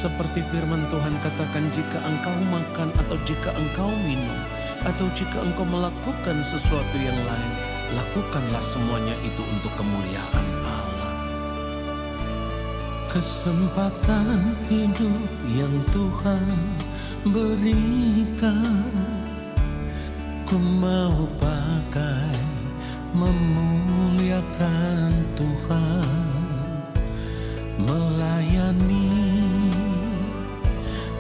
Seperti firman Tuhan katakan, jika engkau makan atau jika engkau minum, atau jika engkau melakukan sesuatu yang lain, lakukanlah semuanya itu untuk kemuliaan Allah. Kesempatan hidup yang Tuhan berikan, ku mau pakai memuliakan Tuhan, melayani,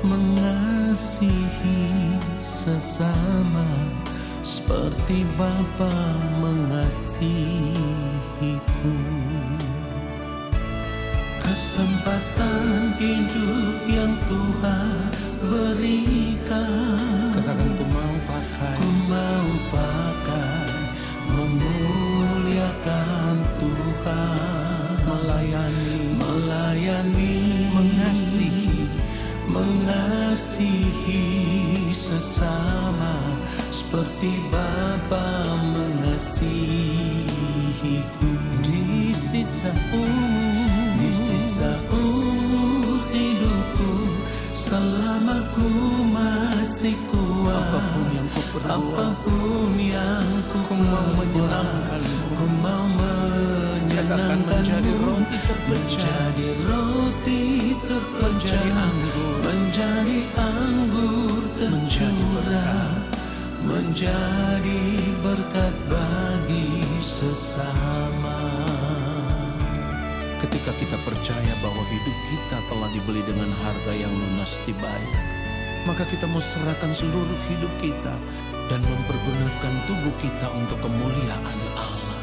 mengasihi sesama seperti Bapa mengasihiku. Kesempatan hidup yang Tuhan berikan, katakan ku mau pakai memuliakan Tuhan, melayani, mengasihi sesama seperti Bapa mengasihiku. Di sisa umur hidupku, selama ku masih kuat, apapun yang ku mau menyenangkanmu, ku mau menyenangkanmu, menjadi roti terpecah, menjadi anggur tercurah, menjadi berkat bagi sesama. Ketika kita percaya bahwa hidup kita telah dibeli dengan harga yang lunas dibayar, maka kita mau serahkan seluruh hidup kita dan mempergunakan tubuh kita untuk kemuliaan Allah.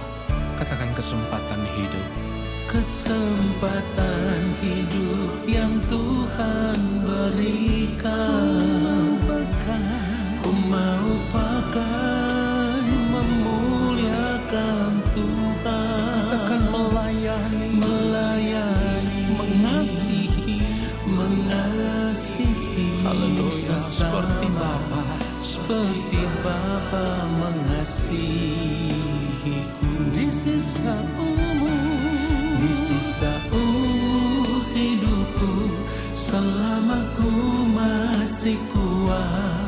Katakan kesempatan hidup. Kesempatan hidup yang Tuhan berikan, ku mau pakai memuliakan Tuhan. Katakan melayani, mengasihi, haleluya, seperti Bapa mengasihiku. Di sisa umur hidupku, selama ku masih kuat,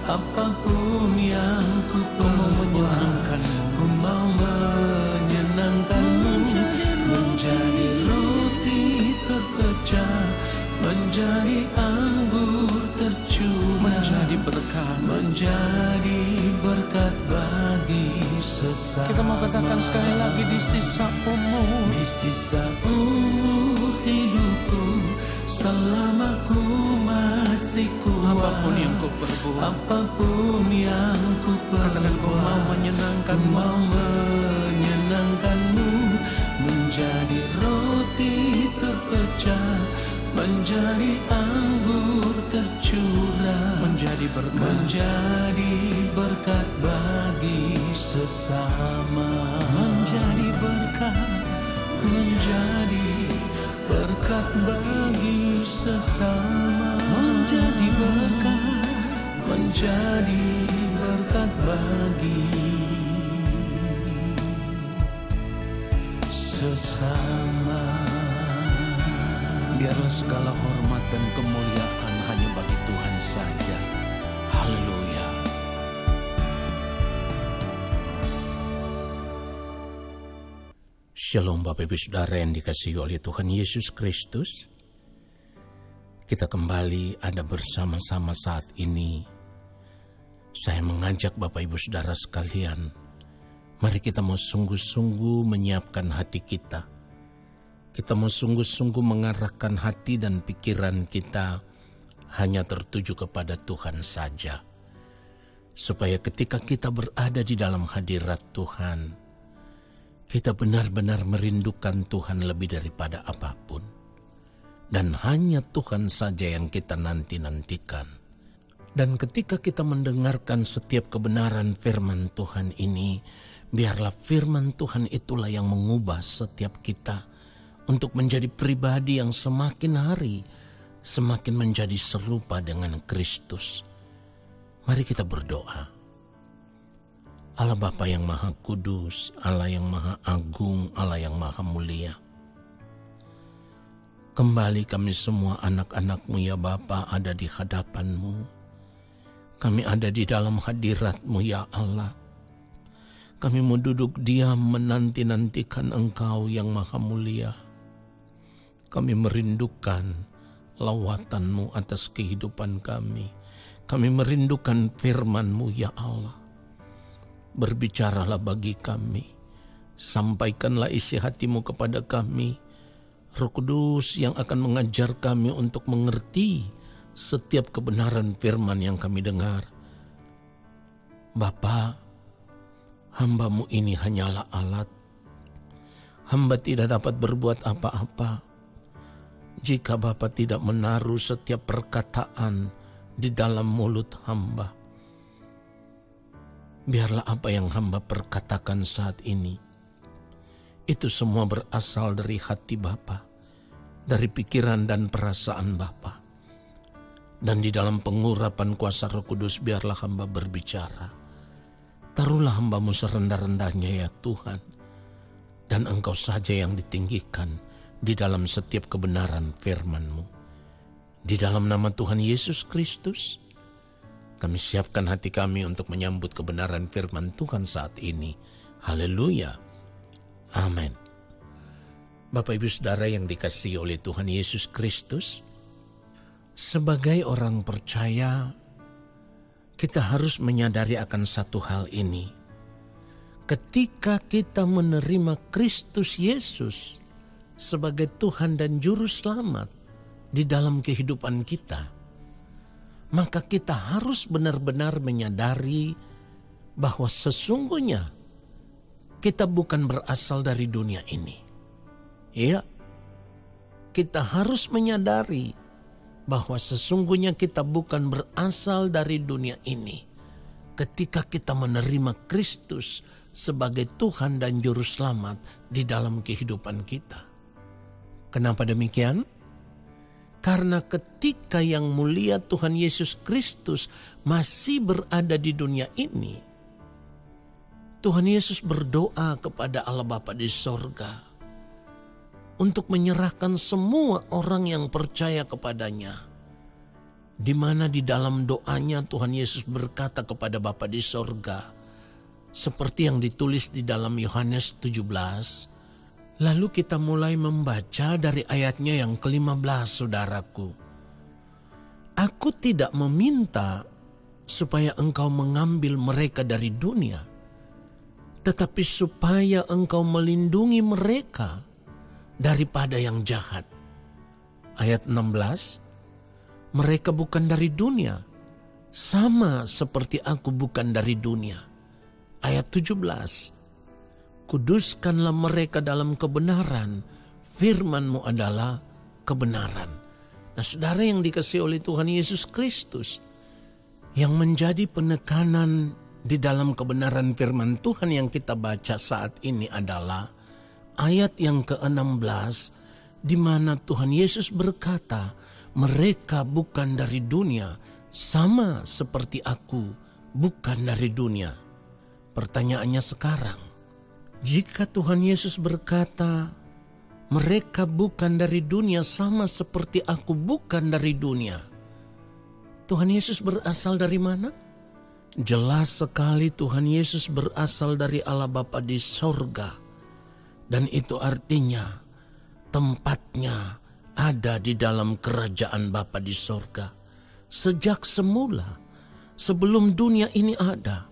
apapun yang ku mau menyenangkanmu, ku mau menyenangkanmu, menjadi roti terpecah, menjadi anggur tercurah, menjadi berkat bagi sesama. Kita mau katakan sekali lagi, di sisa umur hidupku, selama ku masih kuat, apapun yang ku perbuat, katakan ku mau menyenangkanmu, menjadi roti terpecah, menjadi anggur tercurah, menjadi berkat bagi sesama, menjadi berkat bagi sesama, menjadi berkat bagi sesama. Biarlah segala hormat dan kemuliaan hanya bagi Tuhan saja. Haleluya. Shalom Bapak Ibu Saudara yang dikasihi oleh Tuhan Yesus Kristus. Kita kembali ada bersama-sama saat ini. Saya mengajak Bapak Ibu Saudara sekalian, mari kita mau sungguh-sungguh menyiapkan hati kita. Kita mau sungguh-sungguh mengarahkan hati dan pikiran kita hanya tertuju kepada Tuhan saja. Supaya ketika kita berada di dalam hadirat Tuhan, kita benar-benar merindukan Tuhan lebih daripada apapun. Dan hanya Tuhan saja yang kita nanti-nantikan. Dan ketika kita mendengarkan setiap kebenaran firman Tuhan ini, biarlah firman Tuhan itulah yang mengubah setiap kita untuk menjadi pribadi yang semakin hari semakin menjadi serupa dengan Kristus. Mari kita berdoa. Allah Bapa yang Maha Kudus, Allah yang Maha Agung, Allah yang Maha Mulia, Kembali kami semua anak-anak-Mu ya Bapa ada di hadapan-Mu. Kami ada di dalam hadirat-Mu ya Allah. Kami mau duduk diam menanti-nantikan Engkau yang maha mulia. Kami merindukan lawatan-Mu atas kehidupan kami. Kami merindukan firman-Mu ya Allah. Berbicaralah bagi kami. Sampaikanlah isi hati-Mu kepada kami. Roh Kudus yang akan mengajar kami untuk mengerti setiap kebenaran firman yang kami dengar. Bapa, hamba-Mu ini hanyalah alat. Hamba tidak dapat berbuat apa-apa jika Bapa tidak menaruh setiap perkataan di dalam mulut hamba. Biarlah apa yang hamba perkatakan saat ini, itu semua berasal dari hati Bapa, dari pikiran dan perasaan Bapa. Dan di dalam pengurapan kuasa Roh Kudus biarlah hamba berbicara. Taruhlah hamba-Mu serendah-rendahnya ya Tuhan. Dan Engkau saja yang ditinggikan di dalam setiap kebenaran firman-Mu. Di dalam nama Tuhan Yesus Kristus, kami siapkan hati kami untuk menyambut kebenaran firman Tuhan saat ini. Haleluya. Amin. Bapak Ibu Saudara yang dikasihi oleh Tuhan Yesus Kristus, sebagai orang percaya, kita harus menyadari akan satu hal ini. Ketika kita menerima Kristus Yesus sebagai Tuhan dan Juru Selamat di dalam kehidupan kita, maka kita harus benar-benar menyadari bahwa sesungguhnya kita bukan berasal dari dunia ini. Ya, kita harus menyadari bahwa sesungguhnya kita bukan berasal dari dunia ini ketika kita menerima Kristus sebagai Tuhan dan Juru Selamat di dalam kehidupan kita. Kenapa demikian? Karena ketika yang mulia Tuhan Yesus Kristus masih berada di dunia ini, Tuhan Yesus berdoa kepada Allah Bapa di sorga untuk menyerahkan semua orang yang percaya kepadanya. Di mana di dalam doanya Tuhan Yesus berkata kepada Bapa di sorga, seperti yang ditulis di dalam Yohanes 17. Lalu kita mulai membaca dari ayatnya yang ke-15, saudaraku. Aku tidak meminta supaya engkau mengambil mereka dari dunia, tetapi supaya engkau melindungi mereka daripada yang jahat. Ayat 16, mereka bukan dari dunia, sama seperti aku bukan dari dunia. Ayat 17, kuduskanlah mereka dalam kebenaran, firman-Mu adalah kebenaran. Nah, saudara yang dikasihi oleh Tuhan Yesus Kristus, yang menjadi penekanan di dalam kebenaran firman Tuhan yang kita baca saat ini adalah ayat yang ke-16, di mana Tuhan Yesus berkata, mereka bukan dari dunia, sama seperti aku bukan dari dunia. Pertanyaannya sekarang, jika Tuhan Yesus berkata, mereka bukan dari dunia sama seperti aku bukan dari dunia, Tuhan Yesus berasal dari mana? Jelas sekali Tuhan Yesus berasal dari Allah Bapa di sorga. Dan itu artinya tempatnya ada di dalam kerajaan Bapa di sorga. Sejak semula, sebelum dunia ini ada,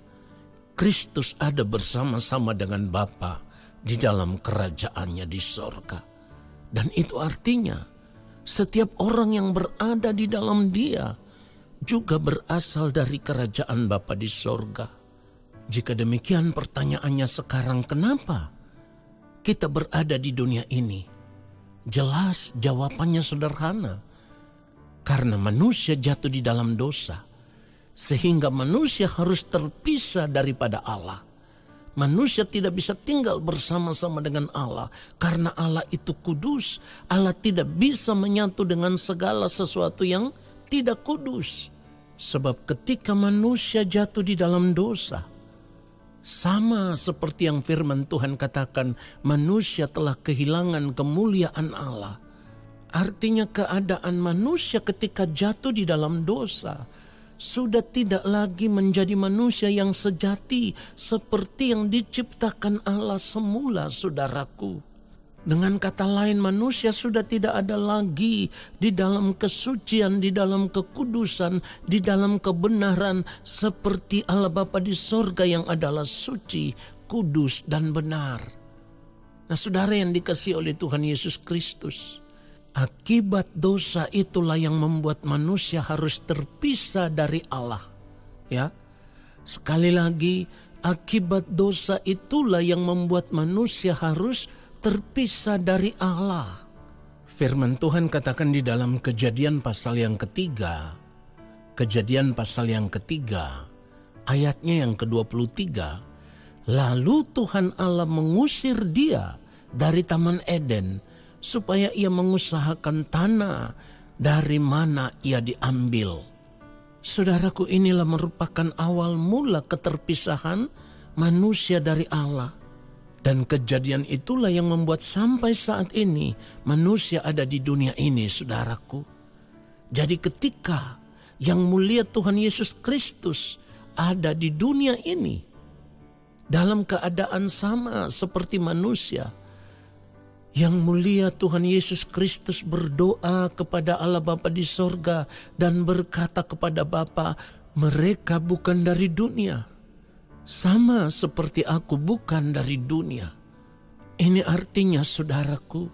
Kristus ada bersama-sama dengan Bapa di dalam kerajaannya di sorga. Dan itu artinya setiap orang yang berada di dalam Dia juga berasal dari kerajaan Bapa di sorga. Jika demikian, pertanyaannya sekarang, kenapa kita berada di dunia ini? Jelas jawabannya sederhana. Karena manusia jatuh di dalam dosa, sehingga manusia harus terpisah daripada Allah. Manusia tidak bisa tinggal bersama-sama dengan Allah, karena Allah itu kudus. Allah tidak bisa menyatu dengan segala sesuatu yang tidak kudus. Sebab ketika manusia jatuh di dalam dosa, sama seperti yang firman Tuhan katakan, manusia telah kehilangan kemuliaan Allah. Artinya keadaan manusia ketika jatuh di dalam dosa sudah tidak lagi menjadi manusia yang sejati seperti yang diciptakan Allah semula, saudaraku. Dengan kata lain, manusia sudah tidak ada lagi di dalam kesucian, di dalam kekudusan, di dalam kebenaran seperti Allah Bapa di sorga yang adalah suci, kudus, dan benar. Nah, saudara yang dikasihi oleh Tuhan Yesus Kristus, akibat dosa itulah yang membuat manusia harus terpisah dari Allah. Ya, sekali lagi, akibat dosa itulah yang membuat manusia harus terpisah dari Allah. Firman Tuhan katakan di dalam Kejadian pasal yang ketiga, ayatnya yang ke-23, lalu Tuhan Allah mengusir dia dari Taman Eden supaya ia mengusahakan tanah dari mana ia diambil. Saudaraku, inilah merupakan awal mula keterpisahan manusia dari Allah. Dan kejadian itulah yang membuat sampai saat ini manusia ada di dunia ini, saudaraku. Jadi ketika yang mulia Tuhan Yesus Kristus ada di dunia ini dalam keadaan sama seperti manusia, yang mulia Tuhan Yesus Kristus berdoa kepada Allah Bapa di sorga dan berkata kepada Bapa, mereka bukan dari dunia, sama seperti aku bukan dari dunia. Ini artinya, saudaraku,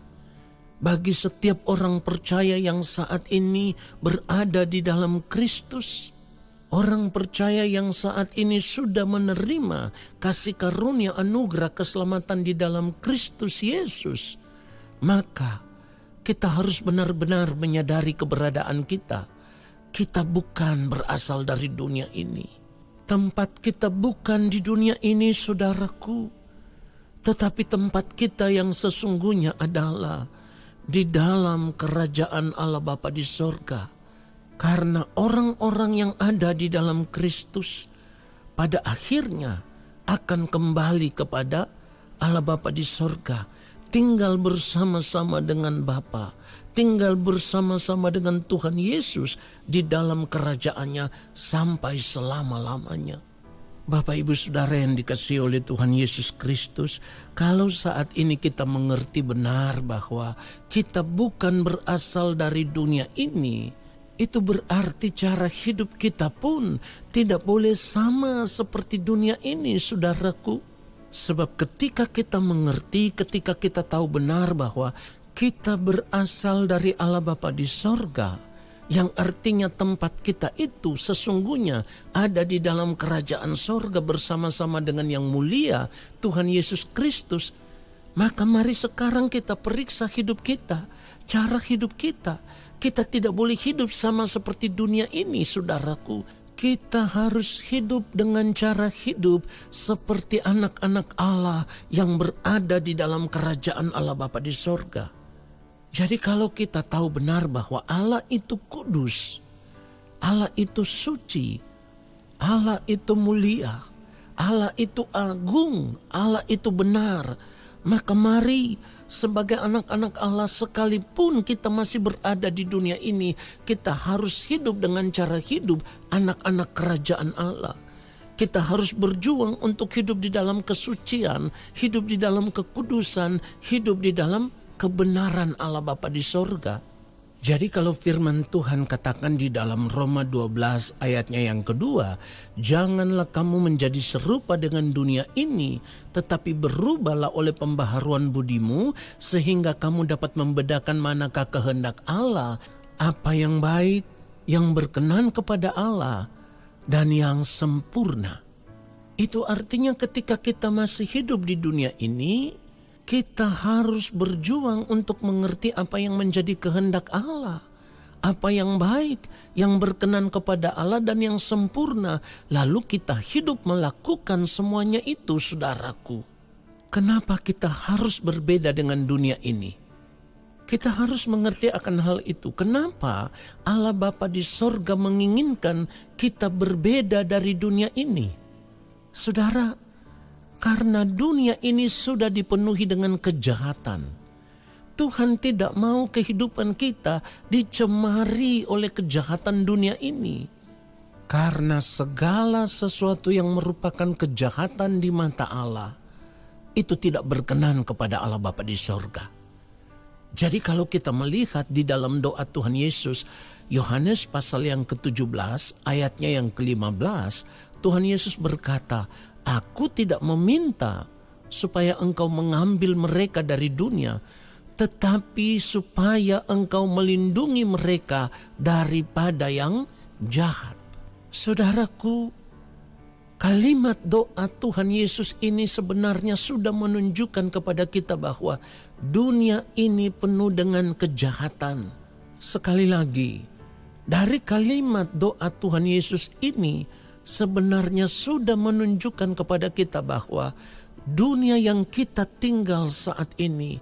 bagi setiap orang percaya yang saat ini berada di dalam Kristus, orang percaya yang saat ini sudah menerima kasih karunia anugerah keselamatan di dalam Kristus Yesus, maka kita harus benar-benar menyadari keberadaan kita. Kita bukan berasal dari dunia ini. Tempat kita bukan di dunia ini, saudaraku, tetapi tempat kita yang sesungguhnya adalah di dalam kerajaan Allah Bapa di sorga. Karena orang-orang yang ada di dalam Kristus pada akhirnya akan kembali kepada Allah Bapa di sorga, tinggal bersama-sama dengan Bapa, tinggal bersama-sama dengan Tuhan Yesus di dalam kerajaannya sampai selama-lamanya. Bapak Ibu Saudara yang dikasihi oleh Tuhan Yesus Kristus, kalau saat ini kita mengerti benar bahwa kita bukan berasal dari dunia ini, itu berarti cara hidup kita pun tidak boleh sama seperti dunia ini, saudaraku. Sebab ketika kita mengerti, ketika kita tahu benar bahwa kita berasal dari Allah Bapa di sorga, yang artinya tempat kita itu sesungguhnya ada di dalam kerajaan sorga bersama-sama dengan yang mulia Tuhan Yesus Kristus, maka mari sekarang kita periksa hidup kita, cara hidup kita. Kita tidak boleh hidup sama seperti dunia ini, saudaraku. Kita harus hidup dengan cara hidup seperti anak-anak Allah yang berada di dalam kerajaan Allah Bapa di sorga. Jadi kalau kita tahu benar bahwa Allah itu kudus, Allah itu suci, Allah itu mulia, Allah itu agung, Allah itu benar, maka mari sebagai anak-anak Allah sekalipun kita masih berada di dunia ini, kita harus hidup dengan cara hidup anak-anak kerajaan Allah. Kita harus berjuang untuk hidup di dalam kesucian, hidup di dalam kekudusan, hidup di dalam kebenaran Allah Bapa di sorga. Jadi kalau firman Tuhan katakan di dalam Roma 12 ayatnya yang kedua, janganlah kamu menjadi serupa dengan dunia ini, tetapi berubahlah oleh pembaharuan budimu, sehingga kamu dapat membedakan manakah kehendak Allah, apa yang baik, yang berkenan kepada Allah, dan yang sempurna. Itu artinya ketika kita masih hidup di dunia ini, kita harus berjuang untuk mengerti apa yang menjadi kehendak Allah, apa yang baik, yang berkenan kepada Allah dan yang sempurna. Lalu kita hidup melakukan semuanya itu, saudaraku. Kenapa kita harus berbeda dengan dunia ini? Kita harus mengerti akan hal itu. Kenapa Allah Bapa di sorga menginginkan kita berbeda dari dunia ini? Saudara, karena dunia ini sudah dipenuhi dengan kejahatan. Tuhan tidak mau kehidupan kita dicemari oleh kejahatan dunia ini. Karena segala sesuatu yang merupakan kejahatan di mata Allah, itu tidak berkenan kepada Allah Bapa di sorga. Jadi kalau kita melihat di dalam doa Tuhan Yesus, Yohanes pasal yang ke-17, ayatnya yang ke-15, Tuhan Yesus berkata, "Aku tidak meminta supaya engkau mengambil mereka dari dunia, tetapi supaya engkau melindungi mereka daripada yang jahat." Saudaraku, kalimat doa Tuhan Yesus ini sebenarnya sudah menunjukkan kepada kita bahwa dunia ini penuh dengan kejahatan. Sekali lagi, dari kalimat doa Tuhan Yesus ini sebenarnya sudah menunjukkan kepada kita bahwa dunia yang kita tinggal saat ini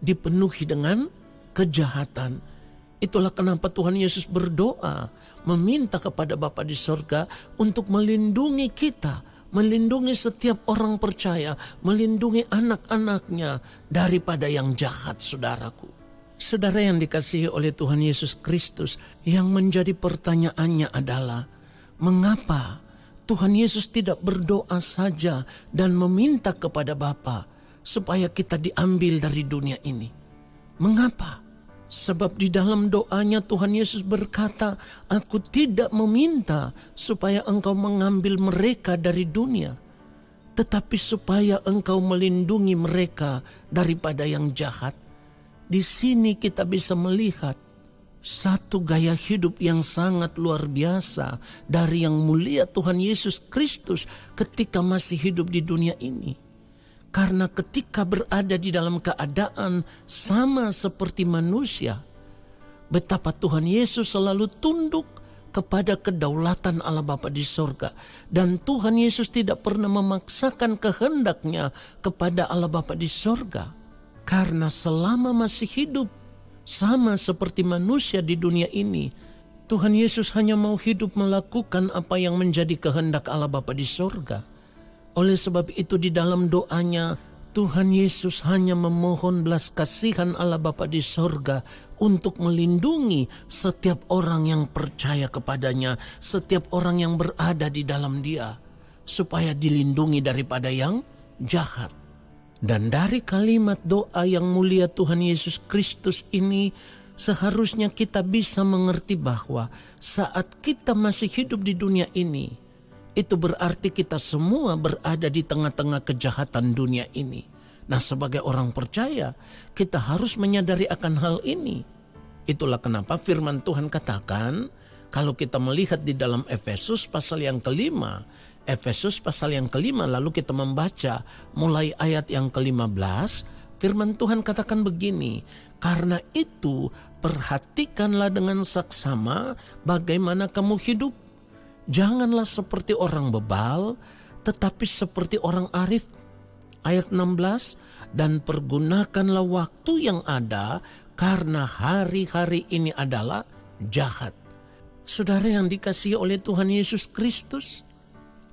dipenuhi dengan kejahatan. Itulah kenapa Tuhan Yesus berdoa, meminta kepada Bapa di sorga untuk melindungi kita, melindungi setiap orang percaya, melindungi anak-anaknya daripada yang jahat, saudaraku. Saudara yang dikasihi oleh Tuhan Yesus Kristus, yang menjadi pertanyaannya adalah, mengapa Tuhan Yesus tidak berdoa saja dan meminta kepada Bapa supaya kita diambil dari dunia ini? Mengapa? Sebab di dalam doanya Tuhan Yesus berkata, "Aku tidak meminta supaya engkau mengambil mereka dari dunia, tetapi supaya engkau melindungi mereka daripada yang jahat." Di sini kita bisa melihat satu gaya hidup yang sangat luar biasa dari yang mulia Tuhan Yesus Kristus ketika masih hidup di dunia ini. Karena ketika berada di dalam keadaan sama seperti manusia, betapa Tuhan Yesus selalu tunduk kepada kedaulatan Allah Bapa di sorga. Dan Tuhan Yesus tidak pernah memaksakan kehendaknya kepada Allah Bapa di sorga. Karena selama masih hidup sama seperti manusia di dunia ini, Tuhan Yesus hanya mau hidup melakukan apa yang menjadi kehendak Allah Bapa di sorga. Oleh sebab itu di dalam doanya, Tuhan Yesus hanya memohon belas kasihan Allah Bapa di sorga untuk melindungi setiap orang yang percaya kepadanya, setiap orang yang berada di dalam Dia, supaya dilindungi daripada yang jahat. Dan dari kalimat doa yang mulia Tuhan Yesus Kristus ini, seharusnya kita bisa mengerti bahwa saat kita masih hidup di dunia ini, itu berarti kita semua berada di tengah-tengah kejahatan dunia ini. Nah, sebagai orang percaya, kita harus menyadari akan hal ini. Itulah kenapa firman Tuhan katakan, kalau kita melihat di dalam Efesus pasal yang kelima, Efesus pasal yang kelima, lalu kita membaca mulai ayat yang ke-15, firman Tuhan katakan begini, "Karena itu perhatikanlah dengan saksama bagaimana kamu hidup. Janganlah seperti orang bebal, tetapi seperti orang arif." Ayat 16, "Dan pergunakanlah waktu yang ada, karena hari-hari ini adalah jahat." Saudara yang dikasihi oleh Tuhan Yesus Kristus,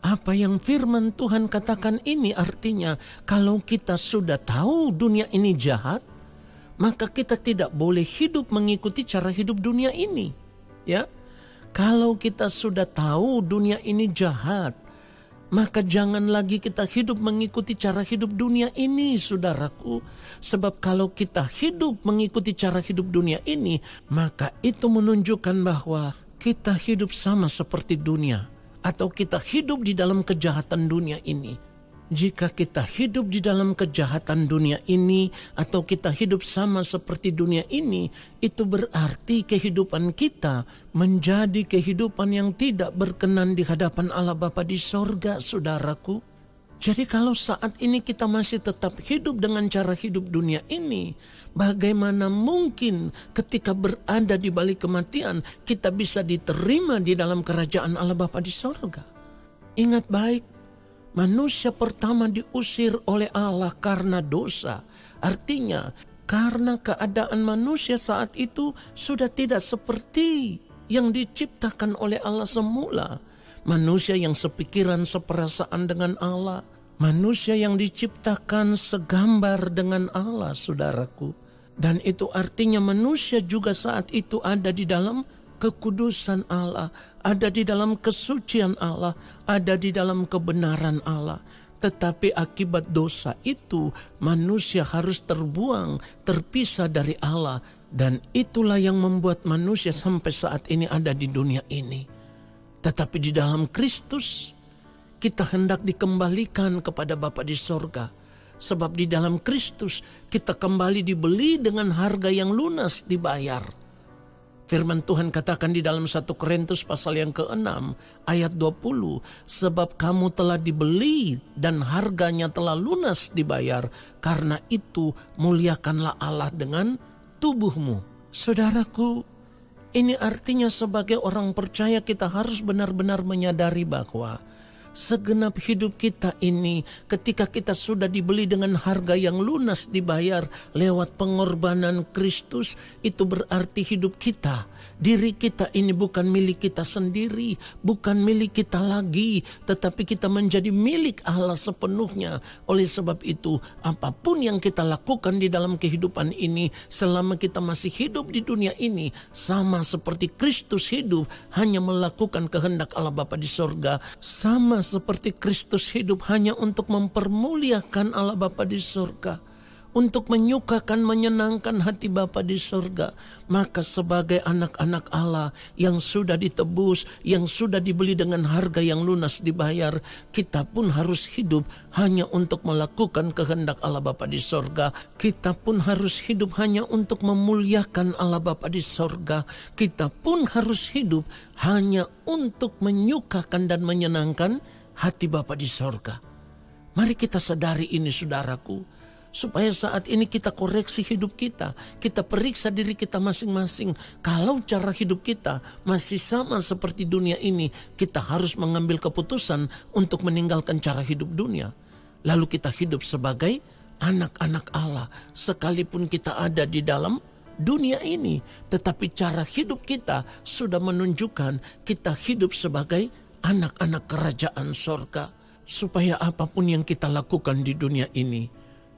apa yang firman Tuhan katakan ini artinya, kalau kita sudah tahu dunia ini jahat, maka kita tidak boleh hidup mengikuti cara hidup dunia ini. Ya, kalau kita sudah tahu dunia ini jahat, maka jangan lagi kita hidup mengikuti cara hidup dunia ini, saudaraku. Sebab kalau kita hidup mengikuti cara hidup dunia ini, maka itu menunjukkan bahwa kita hidup sama seperti dunia, atau kita hidup di dalam kejahatan dunia ini. Jika kita hidup di dalam kejahatan dunia ini, atau kita hidup sama seperti dunia ini, itu berarti kehidupan kita menjadi kehidupan yang tidak berkenan di hadapan Allah Bapa di sorga, saudaraku. Jadi kalau saat ini kita masih tetap hidup dengan cara hidup dunia ini, bagaimana mungkin ketika berada di balik kematian kita bisa diterima di dalam kerajaan Allah Bapa di sorga? Ingat baik, manusia pertama diusir oleh Allah karena dosa. Artinya, karena keadaan manusia saat itu sudah tidak seperti yang diciptakan oleh Allah semula. Manusia yang sepikiran, seperasaan dengan Allah. Manusia yang diciptakan segambar dengan Allah, saudaraku. Dan itu artinya manusia juga saat itu ada di dalam kekudusan Allah, ada di dalam kesucian Allah, ada di dalam kebenaran Allah. Tetapi akibat dosa itu manusia harus terbuang, terpisah dari Allah. Dan itulah yang membuat manusia sampai saat ini ada di dunia ini. Tetapi di dalam Kristus kita hendak dikembalikan kepada Bapa di sorga. Sebab di dalam Kristus kita kembali dibeli dengan harga yang lunas dibayar. Firman Tuhan katakan di dalam 1 Korintus pasal yang ke-6 ayat 20. Sebab kamu telah dibeli dan harganya telah lunas dibayar. Karena itu muliakanlah Allah dengan tubuhmu. Saudaraku, ini artinya sebagai orang percaya kita harus benar-benar menyadari bahwa segenap hidup kita ini ketika kita sudah dibeli dengan harga yang lunas dibayar lewat pengorbanan Kristus, itu berarti hidup kita, diri kita ini bukan milik kita sendiri, bukan milik kita lagi, tetapi kita menjadi milik Allah sepenuhnya. Oleh sebab itu, apapun yang kita lakukan di dalam kehidupan ini selama kita masih hidup di dunia ini, sama seperti Kristus hidup hanya melakukan kehendak Allah Bapa di sorga, sama seperti Kristus hidup hanya untuk mempermuliakan Allah Bapa di surga, untuk menyukakan, menyenangkan hati Bapa di surga. Maka sebagai anak-anak Allah yang sudah ditebus, yang sudah dibeli dengan harga yang lunas dibayar, kita pun harus hidup hanya untuk melakukan kehendak Allah Bapa di surga. Kita pun harus hidup hanya untuk memuliakan Allah Bapa di surga. Kita pun harus hidup hanya untuk menyukakan dan menyenangkan hati Bapa di sorga. Mari kita sadari ini saudaraku, supaya saat ini kita koreksi hidup kita. Kita periksa diri kita masing-masing. Kalau cara hidup kita masih sama seperti dunia ini, kita harus mengambil keputusan untuk meninggalkan cara hidup dunia. Lalu kita hidup sebagai anak-anak Allah, sekalipun kita ada di dalam dunia ini. Tetapi cara hidup kita sudah menunjukkan kita hidup sebagai anak-anak kerajaan sorga. Supaya apapun yang kita lakukan di dunia ini,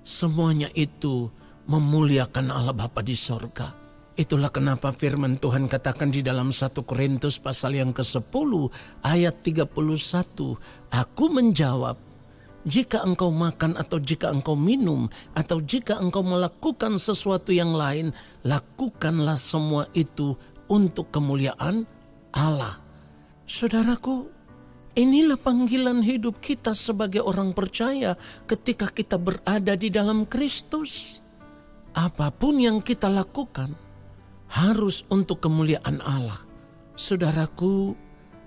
semuanya itu memuliakan Allah Bapa di sorga. Itulah kenapa firman Tuhan katakan di dalam 1 Korintus pasal yang ke-10 ayat 31. Aku menjawab, jika engkau makan atau jika engkau minum atau jika engkau melakukan sesuatu yang lain, lakukanlah semua itu untuk kemuliaan Allah. Saudaraku, inilah panggilan hidup kita sebagai orang percaya ketika kita berada di dalam Kristus. Apapun yang kita lakukan harus untuk kemuliaan Allah. Saudaraku,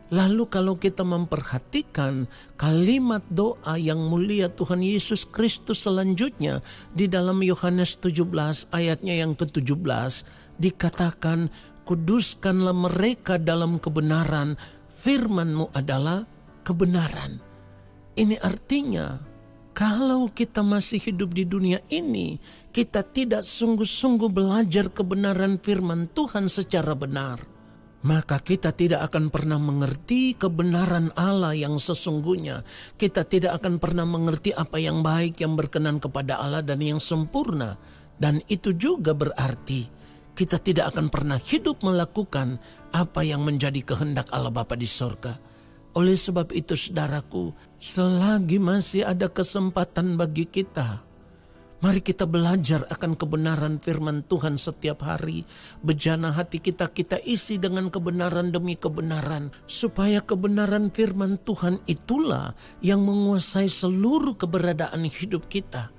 lalu kalau kita memperhatikan kalimat doa yang mulia Tuhan Yesus Kristus selanjutnya di dalam Yohanes 17 ayatnya yang ke-17 dikatakan, kuduskanlah mereka dalam kebenaran, firman-Mu adalah kebenaran. Ini artinya kalau kita masih hidup di dunia ini, kita tidak sungguh-sungguh belajar kebenaran firman Tuhan secara benar, maka kita tidak akan pernah mengerti kebenaran Allah yang sesungguhnya. Kita tidak akan pernah mengerti apa yang baik, yang berkenan kepada Allah dan yang sempurna. Dan itu juga berarti kita tidak akan pernah hidup melakukan apa yang menjadi kehendak Allah Bapa di sorga. Oleh sebab itu saudaraku, selagi masih ada kesempatan bagi kita, mari kita belajar akan kebenaran firman Tuhan setiap hari. Bejana hati kita isi dengan kebenaran demi kebenaran, supaya kebenaran firman Tuhan itulah yang menguasai seluruh keberadaan hidup kita.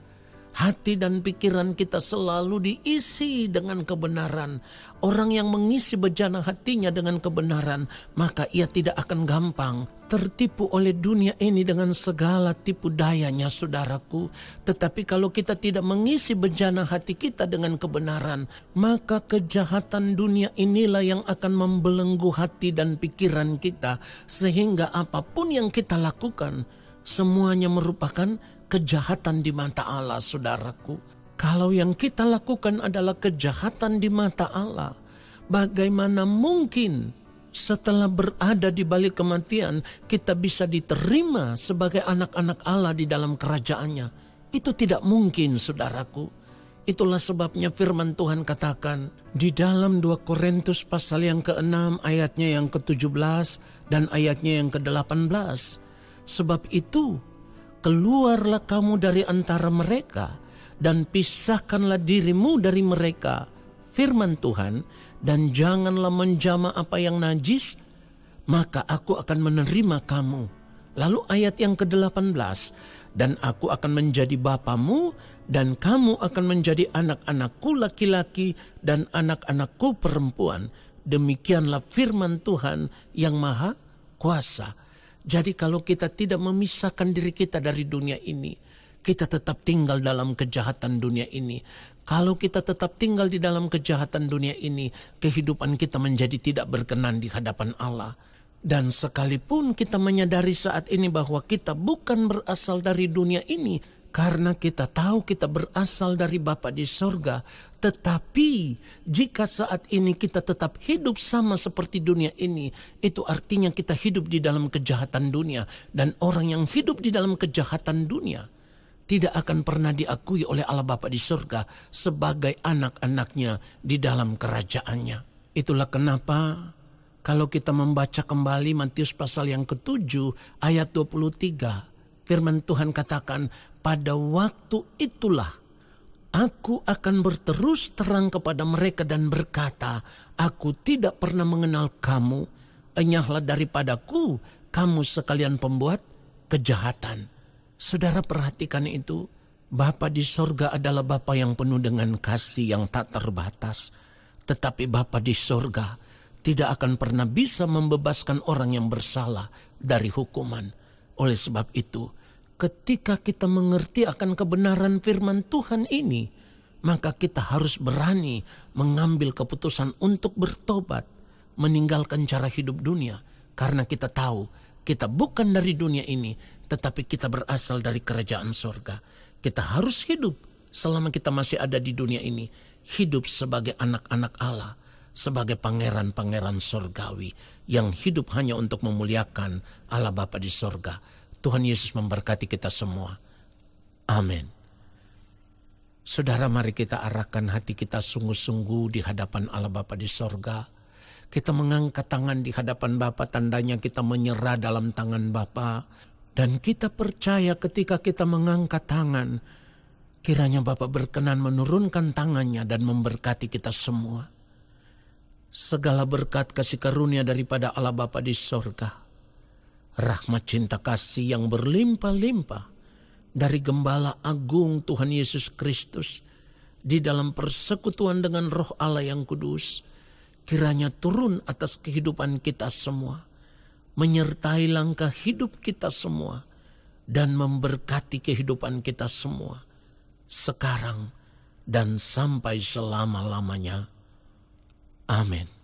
Hati dan pikiran kita selalu diisi dengan kebenaran. Orang yang mengisi bejana hatinya dengan kebenaran, maka ia tidak akan gampang tertipu oleh dunia ini dengan segala tipu dayanya, saudaraku. Tetapi kalau kita tidak mengisi bejana hati kita dengan kebenaran, maka kejahatan dunia inilah yang akan membelenggu hati dan pikiran kita, sehingga apapun yang kita lakukan, semuanya merupakan kejahatan di mata Allah, saudaraku. Kalau yang kita lakukan adalah kejahatan di mata Allah, bagaimana mungkin setelah berada di balik kematian kita bisa diterima sebagai anak-anak Allah di dalam kerajaannya? Itu tidak mungkin, saudaraku. Itulah sebabnya firman Tuhan katakan di dalam 2 Korintus pasal yang ke-6 ayatnya yang ke-17 dan ayatnya yang ke-18. Sebab itu, keluarlah kamu dari antara mereka dan pisahkanlah dirimu dari mereka, firman Tuhan, dan janganlah menjamah apa yang najis, maka aku akan menerima kamu. Lalu ayat yang ke-18, dan aku akan menjadi bapamu, dan kamu akan menjadi anak-anakku laki-laki dan anak-anakku perempuan. Demikianlah firman Tuhan yang maha kuasa. Jadi kalau kita tidak memisahkan diri kita dari dunia ini, kita tetap tinggal dalam kejahatan dunia ini. Kalau kita tetap tinggal di dalam kejahatan dunia ini, kehidupan kita menjadi tidak berkenan di hadapan Allah. Dan sekalipun kita menyadari saat ini bahwa kita bukan berasal dari dunia ini, karena kita tahu kita berasal dari Bapa di sorga, tetapi jika saat ini kita tetap hidup sama seperti dunia ini, itu artinya kita hidup di dalam kejahatan dunia. Dan orang yang hidup di dalam kejahatan dunia tidak akan pernah diakui oleh Allah Bapa di sorga sebagai anak-anaknya di dalam kerajaannya. Itulah kenapa kalau kita membaca kembali Matius pasal yang ke-7 ayat 23, firman Tuhan katakan, pada waktu itulah aku akan berterus terang kepada mereka dan berkata, aku tidak pernah mengenal kamu, enyahlah daripadaku, kamu sekalian pembuat kejahatan. Saudara perhatikan itu, Bapa di sorga adalah Bapa yang penuh dengan kasih yang tak terbatas. Tetapi Bapa di sorga tidak akan pernah bisa membebaskan orang yang bersalah dari hukuman. Oleh sebab itu, ketika kita mengerti akan kebenaran firman Tuhan ini, maka kita harus berani mengambil keputusan untuk bertobat, meninggalkan cara hidup dunia, karena kita tahu kita bukan dari dunia ini, tetapi kita berasal dari kerajaan surga. Kita harus hidup selama kita masih ada di dunia ini, hidup sebagai anak-anak Allah, sebagai pangeran-pangeran surgawi yang hidup hanya untuk memuliakan Allah Bapa di surga. Tuhan Yesus memberkati kita semua. Amin. Saudara, mari kita arahkan hati kita sungguh-sungguh di hadapan Allah Bapa di sorga. Kita mengangkat tangan di hadapan Bapa, tandanya kita menyerah dalam tangan Bapa. Dan kita percaya ketika kita mengangkat tangan, kiranya Bapa berkenan menurunkan tangannya dan memberkati kita semua. Segala berkat kasih karunia daripada Allah Bapa di sorga, rahmat cinta kasih yang berlimpah-limpah dari Gembala Agung Tuhan Yesus Kristus di dalam persekutuan dengan Roh Allah yang kudus, kiranya turun atas kehidupan kita semua, menyertai langkah hidup kita semua, dan memberkati kehidupan kita semua, sekarang dan sampai selama-lamanya. Amin.